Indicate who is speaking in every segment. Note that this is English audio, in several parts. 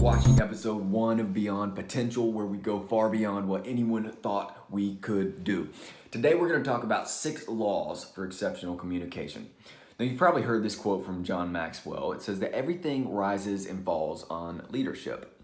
Speaker 1: watching episode 1 of Beyond Potential, where we go far beyond what anyone thought we could do. Today we're going to talk about 6 laws for exceptional communication. Now, you've probably heard this quote from John Maxwell. It says that everything rises and falls on leadership.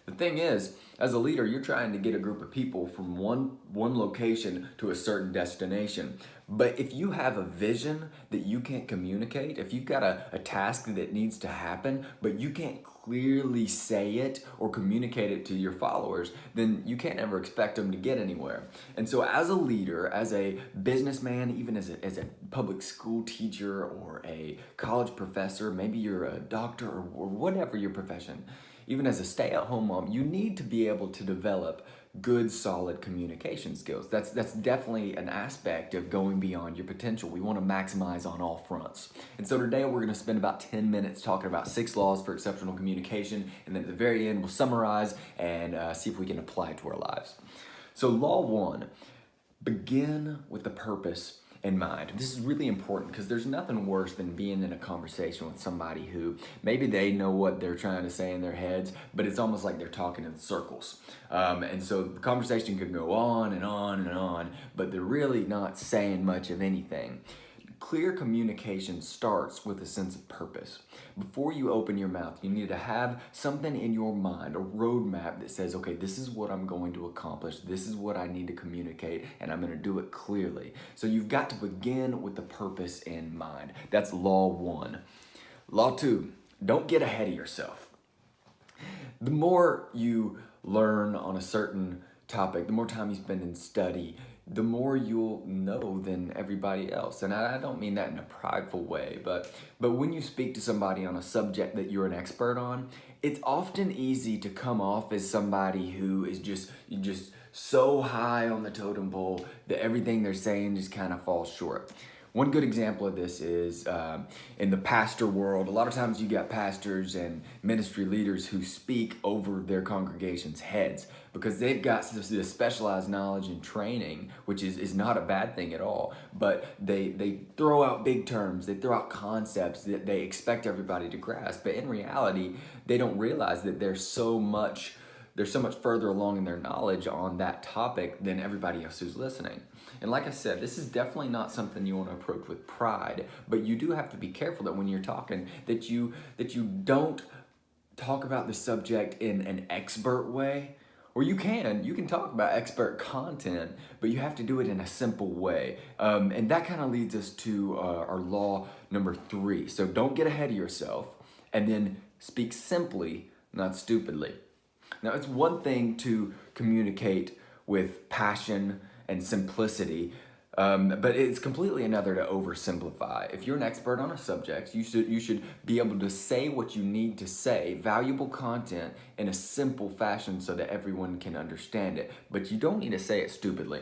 Speaker 1: The thing is, as a leader, you're trying to get a group of people from one location to a certain destination. But if you have a vision that you can't communicate, if you've got a task that needs to happen, but you can't clearly say it or communicate it to your followers, then you can't ever expect them to get anywhere. And so as a leader, as a businessman, even as a public school teacher or a college professor, maybe you're a doctor or whatever your profession, even as a stay-at-home mom, you need to be able to develop good, solid communication skills. That's definitely an aspect of going beyond your potential. We want to maximize on all fronts. And so today we're going to spend about 10 minutes talking about 6 laws for exceptional communication, and then at the very end we'll summarize and see if we can apply it to our lives. So law 1, begin with the purpose in mind. This is really important because there's nothing worse than being in a conversation with somebody who maybe they know what they're trying to say in their heads, but it's almost like they're talking in circles. And so the conversation could go on and on and on, but they're really not saying much of anything. Clear communication starts with a sense of purpose. Before you open your mouth, you need to have something in your mind, a roadmap that says, okay, this is what I'm going to accomplish, this is what I need to communicate, and I'm going to do it clearly. So you've got to begin with the purpose in mind. That's law 1. Law 2, don't get ahead of yourself. The more you learn on a certain topic, the more time you spend in study, the more you'll know than everybody else. And I don't mean that in a prideful way, but when you speak to somebody on a subject that you're an expert on, it's often easy to come off as somebody who is just so high on the totem pole that everything they're saying just kind of falls short. One good example of this is in the pastor world. A lot of times you got pastors and ministry leaders who speak over their congregation's heads because they've got this specialized knowledge and training, which is not a bad thing at all. But they throw out big terms, they throw out concepts that they expect everybody to grasp. But in reality, they don't realize that they're so much further along in their knowledge on that topic than everybody else who's listening. And like I said, this is definitely not something you want to approach with pride, but you do have to be careful that when you're talking, that you don't talk about the subject in an expert way. Or you can talk about expert content, but you have to do it in a simple way. And that kind of leads us to our law number 3. So don't get ahead of yourself, and then speak simply, not stupidly. Now, it's one thing to communicate with passion and simplicity, but it's completely another to oversimplify. If you're an expert on a subject, you should be able to say what you need to say, valuable content, in a simple fashion so that everyone can understand it. But you don't need to say it stupidly.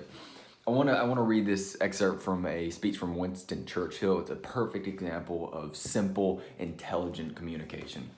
Speaker 1: I want to read this excerpt from a speech from Winston Churchill. It's a perfect example of simple, intelligent communication.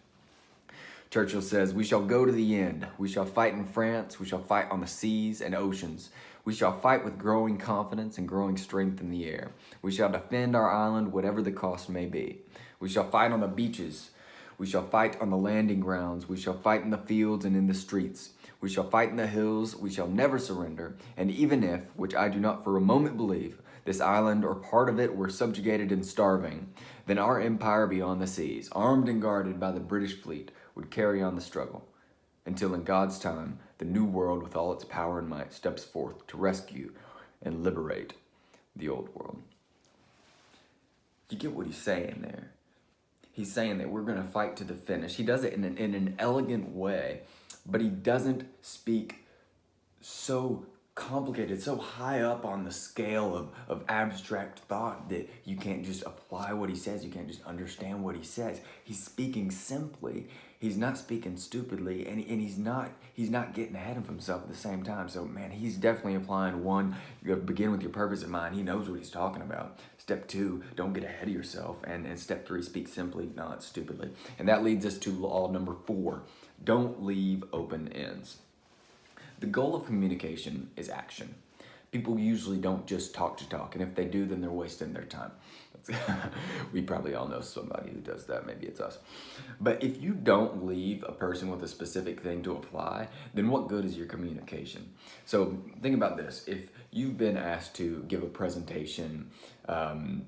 Speaker 1: Churchill says, "We shall go to the end. We shall fight in France. We shall fight on the seas and oceans. We shall fight with growing confidence and growing strength in the air. We shall defend our island, whatever the cost may be. We shall fight on the beaches. We shall fight on the landing grounds. We shall fight in the fields and in the streets. We shall fight in the hills. We shall never surrender. And even if, which I do not for a moment believe, this island or part of it were subjugated and starving, then our empire beyond the seas, armed and guarded by the British fleet, would carry on the struggle, until in God's time, the new world with all its power and might steps forth to rescue and liberate the old world." You get what he's saying there. He's saying that we're going to fight to the finish. He does it in an elegant way, but he doesn't speak so complicated, so high up on the scale of abstract thought that you can't just apply what he says, you can't just understand what he says. He's speaking simply, he's not speaking stupidly, and he's not getting ahead of himself at the same time. So man, he's definitely applying 1, you begin with your purpose in mind. He knows what he's talking about. Step 2, don't get ahead of yourself. And step 3, speak simply, not stupidly. And that leads us to law number 4, don't leave open ends. The goal of communication is action. People usually don't just talk to talk, and if they do, then they're wasting their time. We probably all know somebody who does that. Maybe it's us. But if you don't leave a person with a specific thing to apply, then what good is your communication? So think about this. If you've been asked to give a presentation,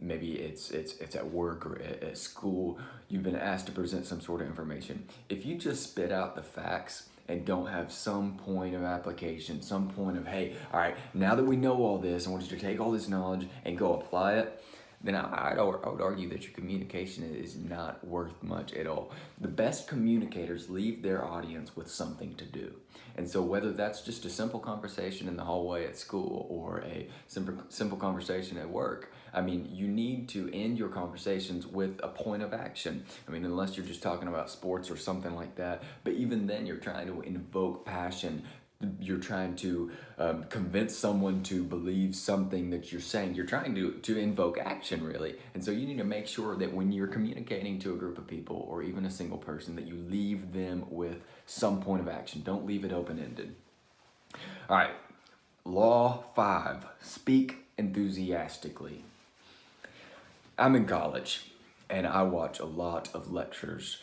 Speaker 1: maybe it's at work or at school, you've been asked to present some sort of information. If you just spit out the facts and don't have some point of application, some point of, hey, all right, now that we know all this, I want you to take all this knowledge and go apply it, then I would argue that your communication is not worth much at all. The best communicators leave their audience with something to do. And so whether that's just a simple conversation in the hallway at school or a simple conversation at work, I mean, you need to end your conversations with a point of action. I mean, unless you're just talking about sports or something like that, but even then you're trying to invoke passion. You're trying to convince someone to believe something that you're saying. You're trying to invoke action, really. And so you need to make sure that when you're communicating to a group of people or even a single person, that you leave them with some point of action. Don't leave it open-ended. All right, Law 5, speak enthusiastically. I'm in college, and I watch a lot of lectures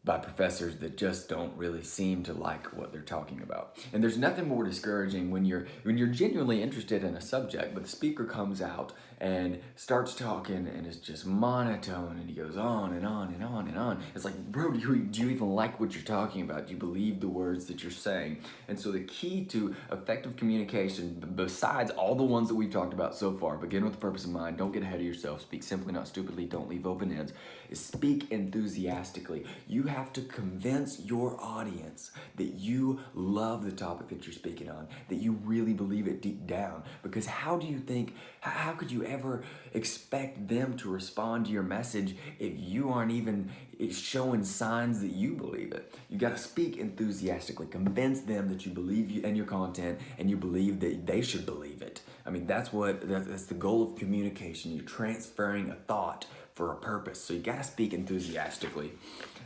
Speaker 1: by professors that just don't really seem to like what they're talking about. And there's nothing more discouraging when you're genuinely interested in a subject, but the speaker comes out and starts talking and is just monotone, and he goes on and on and on and on. It's like, bro, do you even like what you're talking about? Do you believe the words that you're saying? And so the key to effective communication, besides all the ones that we've talked about so far, begin with the purpose in mind, don't get ahead of yourself, speak simply, not stupidly, don't leave open ends, is speak enthusiastically. You have to convince your audience that you love the topic that you're speaking on, that you really believe it deep down. Because how could you ever expect them to respond to your message if you aren't even showing signs that you believe it? You got to speak enthusiastically, convince them that you believe in your content and you believe that they should believe it. I mean, that's the goal of communication. You're transferring a thought for a purpose. So you got to speak enthusiastically.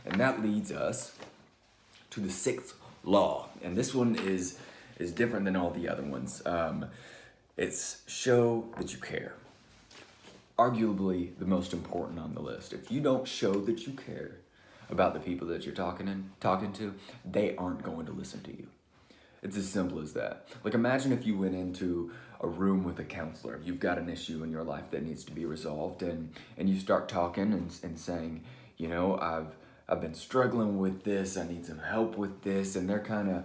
Speaker 1: And that leads us to the 6th law. And this one is different than all the other ones. It's show that you care. Arguably the most important on the list. If you don't show that you care about the people that you're talking to, they aren't going to listen to you. It's as simple as that. Like, imagine if you went into a room with a counselor. You've got an issue in your life that needs to be resolved, and you start talking and saying, you know, I've been struggling with this, I need some help with this, and they're kind of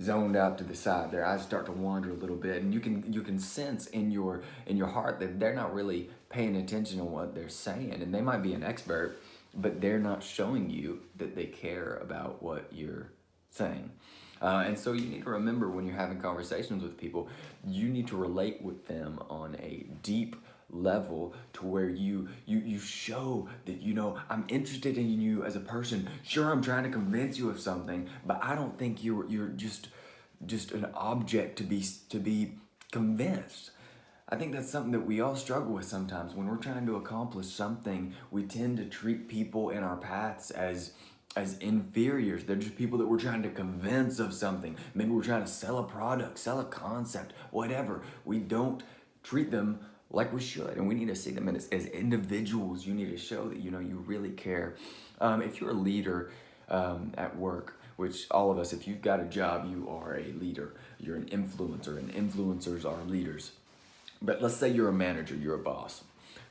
Speaker 1: zoned out to the side. Their eyes start to wander a little bit, and you can sense in your heart that they're not really paying attention to what they're saying. And they might be an expert, but they're not showing you that they care about what you're saying. And so you need to remember, when you're having conversations with people, you need to relate with them on a deep level, to where you show that, you know, I'm interested in you as a person. Sure, I'm trying to convince you of something, but I don't think you're just an object to be convinced. I think that's something that we all struggle with sometimes. When we're trying to accomplish something, we tend to treat people in our paths as inferiors. They're just people that we're trying to convince of something. Maybe we're trying to sell a product, sell a concept, whatever. We don't treat them like we should, and we need to see them as individuals. You need to show that, you know, you really care. If you're a leader at work, which all of us, if you've got a job, you are a leader. You're an influencer, and influencers are leaders. But let's say you're a manager, you're a boss.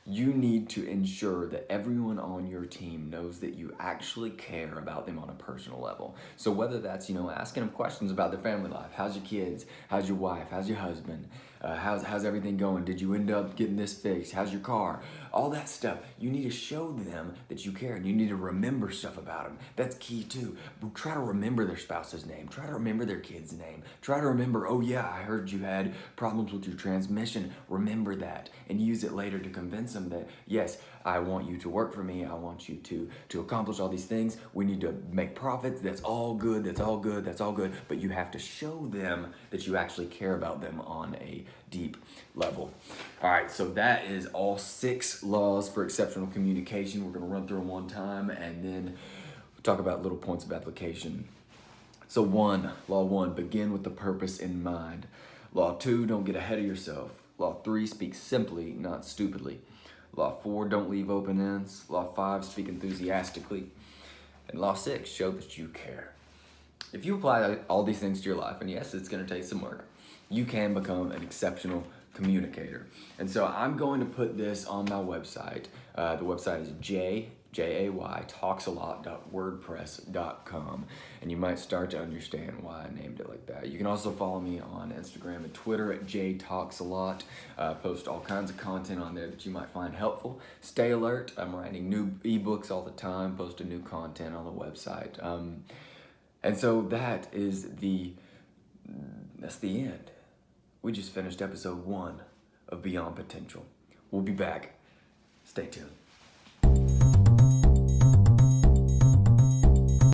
Speaker 1: You need to ensure that everyone on your team knows that you actually care about them on a personal level. So whether that's, you know, asking them questions about their family life, how's your kids, how's your wife, how's your husband, how's everything going, did you end up getting this fixed, how's your car, all that stuff. You need to show them that you care, and you need to remember stuff about them. That's key too. Try to remember their spouse's name, try to remember their kid's name, try to remember, oh yeah, I heard you had problems with your transmission. Remember that and use it later to convince them that, yes, I want you to work for me, I want you to accomplish all these things, we need to make profits, that's all good, that's all good, that's all good, but you have to show them that you actually care about them on a deep level. All right, so that is all 6 laws for exceptional communication. We're going to run through them one time, and then talk about little points of application. So Law 1, begin with the purpose in mind. Law 2, don't get ahead of yourself. Law 3, speak simply, not stupidly. Law 4, don't leave open ends. Law 5, speak enthusiastically. And Law 6, show that you care. If you apply all these things to your life, and yes, it's going to take some work, you can become an exceptional communicator. And so I'm going to put this on my website. The website is talksalot.wordpress.com, and you might start to understand why I named it like that. You can also follow me on Instagram and Twitter at jtalksalot. Post all kinds of content on there that you might find helpful. Stay alert. I'm writing new ebooks all the time, posting new content on the website. And so that's the end. We just finished episode 1 of Beyond Potential. We'll be back. Stay tuned.